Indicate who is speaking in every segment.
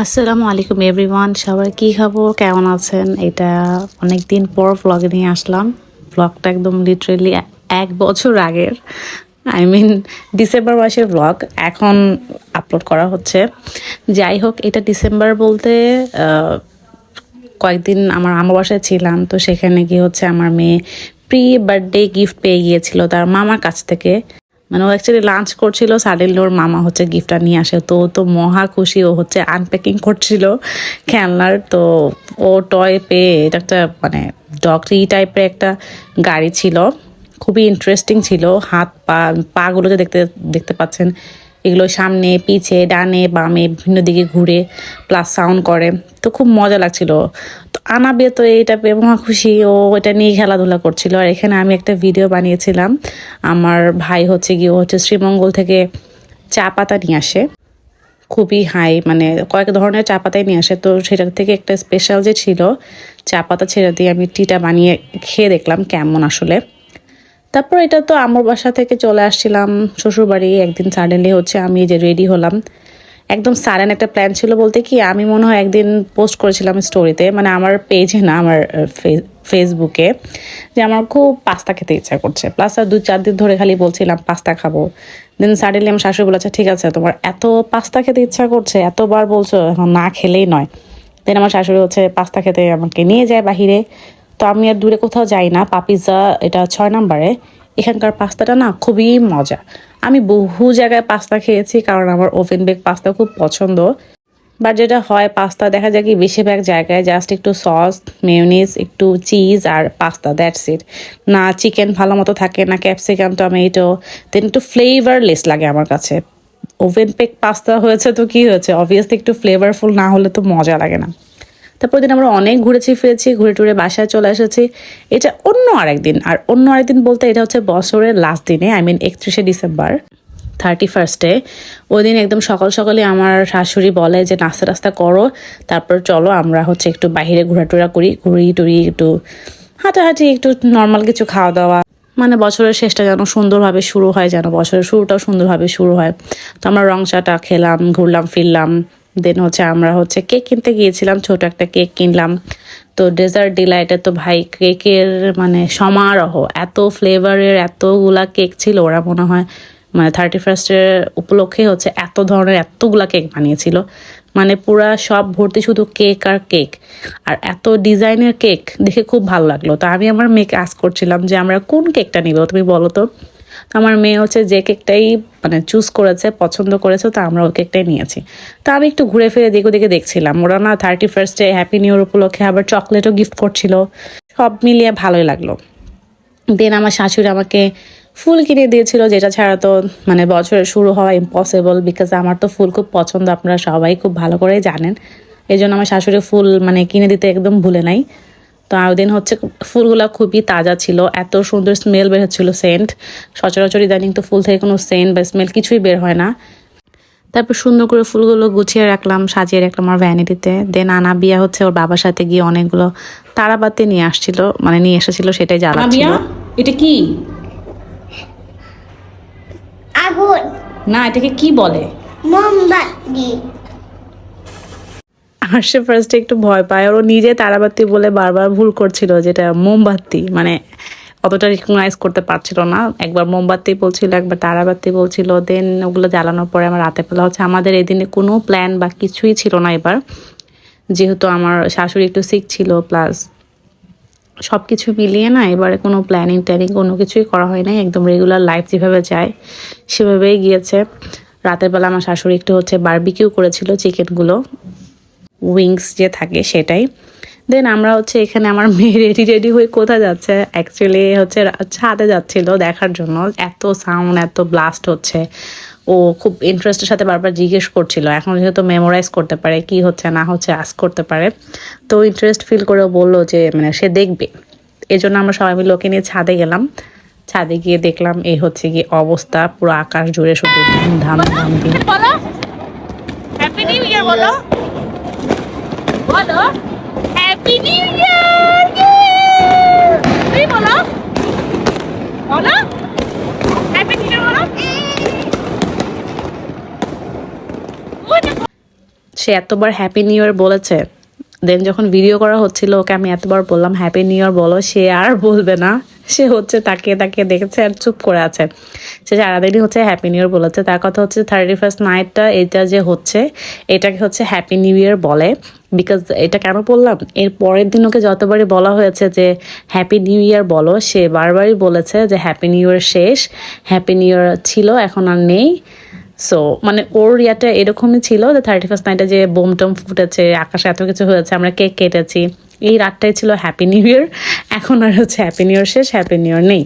Speaker 1: আসসালামু আলাইকুম এভরিওয়ান, সবাই কি খবর, কেমন আছেন? এটা অনেক দিন পর ব্লগে নিয়ে আসলাম। ব্লগটা একদম লিটারেলি 1 বছর আগের, ডিসেম্বর মাসের ব্লগ এখন আপলোড করা হচ্ছে। যাই হোক, এটা ডিসেম্বর বলতে কয়েকদিন আমার আমার বাসায় ছিলাম, তো সেখানে গিয়ে হচ্ছে আমার মেয়ে প্রি বার্থডে গিফট পেয়ে গিয়েছিল তার মামার কাছ থেকে। মানে ও অ্যাকচুয়ালি লাঞ্চ করছিল, সাডেনলি ওর মামা হচ্ছে গিফটটা নিয়ে আসে, তো ও তো মহা খুশি। ও হচ্ছে আনপ্যাকিং করছিল খেলনার, তো ও টয় পেয়ে এটা একটা মানে ডগরি টাইপের একটা গাড়ি ছিল, খুবই ইন্টারেস্টিং ছিল। হাত পাগুলো যে দেখতে দেখতে পাচ্ছেন, এগুলো সামনে পিছে ডানে বামে বিভিন্ন দিকে ঘুরে প্লাস সাউন্ড করে, তো খুব মজা লাগছিল। তো আনাবে তো এইটা পেয়ে মহা খুশি, ও এটা নিয়ে খেলাধুলা করছিল। আর এখানে আমি একটা ভিডিও বানিয়েছিলাম। আমার ভাই হচ্ছে গিয়ে হচ্ছে শ্রীমঙ্গল থেকে চা পাতা নিয়ে আসে, খুবই হাই মানে কয়েক ধরনের চা পাতাই নিয়ে আসে, তো সেটার থেকে একটা স্পেশাল যে ছিল চা পাতা ছেড়ে দিয়ে আমি টিটা বানিয়ে খেয়ে দেখলাম কেমন আসলে। তারপর এটা তো আমার বাসা থেকে চলে আসছিলাম শ্বশুরবাড়ি। একদিন সাডেনলি হচ্ছে আমি যে রেডি হলাম, একদম সাডেন একটা প্ল্যান ছিল বলতে কি, আমি মনে হয় একদিন পোস্ট করেছিলাম স্টোরিতে, মানে আমার পেজে না, আমার ফেসবুকে, যে আমার খুব পাস্তা খেতে ইচ্ছা করছে। প্লাস আর 2-4 দিন ধরে খালি বলছিলাম পাস্তা খাবো। দেন সাডেনলি আমার শাশুড়ি বলেছে, ঠিক আছে তোমার এত পাস্তা খেতে ইচ্ছা করছে, এতবার বলছো, এখন না খেলেই নয়। দেন আমার শাশুড়ি হচ্ছে পাস্তা খেতে আমাকে নিয়ে যায় বাহিরে। তো আমি আর দূরে কোথাও যাই না, পাপিজা এটা 6 নম্বরে। এখানকার পাস্তাটা না খুবই মজা। আমি বহু জায়গায় পাস্তা খেয়েছি, কারণ আমার ওভেন বেক পাস্তা খুব পছন্দ। বাট যেটা হয়, পাস্তা দেখা যায় কি বেশিরভাগ জায়গায় জাস্ট একটু সস, মেয়োনিজ, একটু চিজ আর পাস্তা, দ্যাটস ইট। না চিকেন ভালো মতো থাকে, না ক্যাপসিকাম, টমেটো, দেন একটু ফ্লেভারলেস লাগে আমার কাছে। ওভেন বেক পাস্তা হয়েছে তো কি হয়েছে, অবভিয়াসলি একটু ফ্লেভারফুল না হলে তো মজা লাগে না। তারপর দিন আমরা অনেক ঘুরেছি ফিরেছি, ঘুরে টুরে বাসায় চলে এসেছি। এটা অন্য আরেকদিন, আর অন্য আরেকদিন বলতে এটা হচ্ছে বছরের লাস্ট দিনে, 31শে ডিসেম্বর, 31স্টে। ওই দিন একদম সকাল সকালে আমার শাশুড়ি বলে যে নাস্তা টাস্তা করো, তারপর চলো আমরা হচ্ছে একটু বাইরে ঘোরাটোরা করি, ঘুরি টুরি, একটু হাঁটাহাঁটি, একটু নর্মাল কিছু খাওয়া দাওয়া, মানে বছরের শেষটা যেন সুন্দরভাবে শুরু হয়, যেন বছরের শুরুটাও সুন্দরভাবে শুরু হয়। তো আমরা রং চাটা খেলাম, ঘুরলাম ফিরলাম। দেন হচ্ছে আমরা হচ্ছে কেক কিনতে গিয়েছিলাম, ছোট একটা কেক কিনলাম। তো ডেজার্ট ডিলাইটে তো ভাই কেকের মানে সমারোহ, এত ফ্লেভারের এতগুলা কেক ছিল। ওরা মনে হয় মানে 31স্টের উপলক্ষে হচ্ছে এত ধরনের এতগুলা কেক বানিয়েছিল, মানে পুরা সব ভর্তি শুধু কেক আর কেক, আর এত ডিজাইনের কেক দেখে খুব ভালো লাগলো। তো আমি আমার মেয়েকে আস্ক করছিলাম যে আমরা কোন কেকটা নিব, তুমি বলো তো। আমার মেয়ে হচ্ছে যে কেকটাই মানে চুজ করেছে, পছন্দ করেছে, তো আমরা ওই কেকটাই নিয়েছি। তো আমি একটু ঘুরে ফিরে দিকে ওদিকে দেখছিলাম, ওরা না 31স্টে হ্যাপি নিউ ইয়ার উপলক্ষে আবার চকলেটও গিফট করছিল। সব মিলিয়ে ভালোই লাগলো। দেন আমার শাশুড়ি আমাকে ফুল কিনে দিয়েছিল, যেটা ছাড়া তো মানে বছরের শুরু হওয়া ইম্পসিবল, বিকজ আমার তো ফুল খুব পছন্দ, আপনারা সবাই খুব ভালো করেই জানেন। এই জন্য আমার শাশুড়ি ফুল মানে কিনে দিতে একদম ভুলে নাই। তো আর দিন হচ্ছে ফুলগুলো খুবই তাজা ছিল, এত সুন্দর স্মেল বের হচ্ছিল, সেন্ট। সচরাচর ইদানিং তো ফুল থেকে কোনো সেন্ট বা স্মেল কিছুই বের হয় না। তারপর সুন্দর করে ফুলগুলো গুছিয়ে রাখলাম, সাজিয়ে রাখলাম আমার ভ্যানিটিতে। দেন আনা বিয়া হচ্ছে ওর বাবার সাথে গিয়ে অনেকগুলো তারাবাতি নিয়ে আসছিল, মানে নিয়ে এসেছিল, সেটাই জ্বালাচ্ছিল। এটা কি?
Speaker 2: আগুন
Speaker 1: না, এটাকে কি বলে?
Speaker 2: মোমবাতি।
Speaker 1: আর সে ফার্স্টে একটু ভয় পায়, ও নিজে তারাবাতি বলে বারবার ভুল করছিল, যেটা মোমবাতি, মানে অতটা রিকগনাইজ করতে পারছিল না। একবার মোমবাতি বলছিল, একবার তারাবাতি বলছিল। দেন ওগুলো জ্বালানোর পরে আমার রাতে পেলা হচ্ছে, আমাদের এই দিনে কোনো প্ল্যান বা কিছুই ছিল না এবার, যেহেতু আমার শাশুড়ি একটু সিক ছিল, প্লাস সব কিছু মিলিয়ে না এবারে কোনো প্ল্যানিং ট্যানিং কোনো কিছুই করা হয় নাই, একদম রেগুলার লাইফ যেভাবে যায় সেভাবেই গিয়েছে। রাতের বেলা আমার শাশুড়ি একটু হচ্ছে বারবিকিউ করেছিল, চিকেনগুলো উইংস যে থাকে সেটাই। দেন আমরা হচ্ছে এখানে আমার মেয়ে রেডি হয়ে কোথায় যাচ্ছে, অ্যাকচুয়ালি হচ্ছে ছাদে যাচ্ছিল দেখার জন্য, এত সাউন্ড এত ব্লাস্ট হচ্ছে। ও খুব ইন্টারেস্টের সাথে বারবার জিজ্ঞেস করছিল, এখন যেহেতু মেমোরাইজ করতে পারে কি হচ্ছে না হচ্ছে, আস্ক করতে পারে, তো ইন্টারেস্ট ফিল করে বললো যে মানে সে দেখবে। এই জন্য আমরা সবাই মিলে ওকে নিয়ে ছাদে গেলাম। ছাদে গিয়ে দেখলাম এই হচ্ছে কি অবস্থা, পুরো আকাশ জুড়ে শুধু ধাম ধাম দিয়ে।
Speaker 3: বলো হ্যাপি নিউ ইয়ার, বলো বলো হ্যাপি নিউ ইয়ার, তুমি বলো
Speaker 1: সে এতবার হ্যাপি নিউ ইয়ার বলেছে, দেন যখন ভিডিও করা হচ্ছিল ওকে আমি এতবার বললাম হ্যাপি নিউ ইয়ার বলো, সে আর বলবে না। সে হচ্ছে তাকিয়ে তাকিয়ে দেখেছে আর চুপ করে আছে। সে সারাদিনই হচ্ছে হ্যাপি নিউ ইয়ার বলেছে। তার কথা হচ্ছে 31st নাইটটা এটা যে হচ্ছে এটাকে হচ্ছে হ্যাপি নিউ ইয়ার বলে। বিকজ এটা কেন বললাম, এর পরের দিন ওকে যতবারই বলা হয়েছে যে হ্যাপি নিউ ইয়ার বলো, সে বারবারই বলেছে যে হ্যাপি নিউ ইয়ার শেষ, হ্যাপি নিউ ইয়ার ছিল এখন আর নেই। সো মানে ওর ইয়াটা এরকমই ছিল যে 31st নাইটে যে বোম টোম ফুটেছে, আকাশে এত কিছু হয়েছে, আমরা কেক কেটেছি, এই রাতটাই ছিল হ্যাপি নিউ ইয়ার। এখন আর হচ্ছে হ্যাপি নিউ ইয়ার শেষ, হ্যাপি নিউ ইয়ার নেই।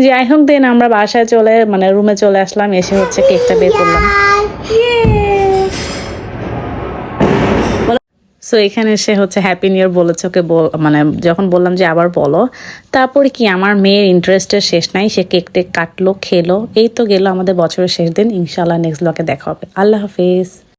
Speaker 1: যাই হোক, দেন আমরা বাসায় চলে মানে রুমে চলে আসলাম, এসে হচ্ছে কেকটা বের করলাম। সো এখানে এসে হচ্ছে হ্যাপি নিউ ইয়ার বলেছে ওকে, মানে যখন বললাম যে আবার বলো, তারপরে কি আমার মেয়ের ইন্টারেস্টের শেষ নাই, সে কেক টেক কাটলো, খেলো, এই তো গেল আমাদের বছরের শেষ দিন। ইনশাআল্লাহ নেক্সট ব্লগে দেখা হবে। আল্লাহ হাফেজ।